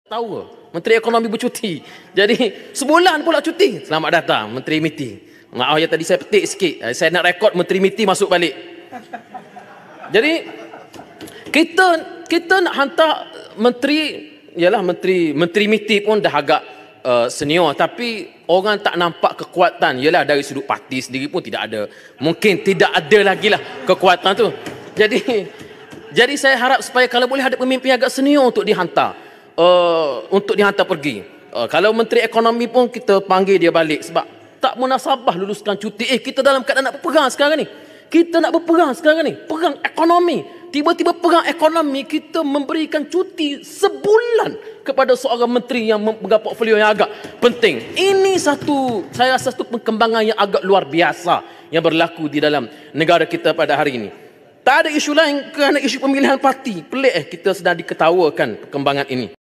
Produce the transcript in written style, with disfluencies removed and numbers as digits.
Tahu Menteri Ekonomi bercuti. Jadi sebulan pula cuti. Selamat datang Menteri MITI. Maaf ya tadi saya petik sikit. Saya nak rekod Menteri MITI masuk balik. Jadi kita nak hantar menteri, ialah menteri MITI pun dah agak senior, tapi orang tak nampak kekuatan. Ialah dari sudut parti sendiri pun tidak ada. Mungkin tidak ada lagi lah kekuatan tu. Jadi saya harap supaya kalau boleh ada pemimpin agak senior untuk dihantar. Untuk dihantar pergi. Kalau Menteri Ekonomi pun kita panggil dia balik sebab tak munasabah luluskan cuti. Kita dalam keadaan nak berperang sekarang ni. Kita nak berperang sekarang ni. Perang ekonomi. Tiba-tiba perang ekonomi, kita memberikan cuti sebulan kepada seorang menteri yang memegang portfolio yang agak penting. Ini saya rasa satu perkembangan yang agak luar biasa yang berlaku di dalam negara kita pada hari ini. Tak ada isu lain kerana isu pemilihan parti. Pelik kita sedang diketawakan perkembangan ini.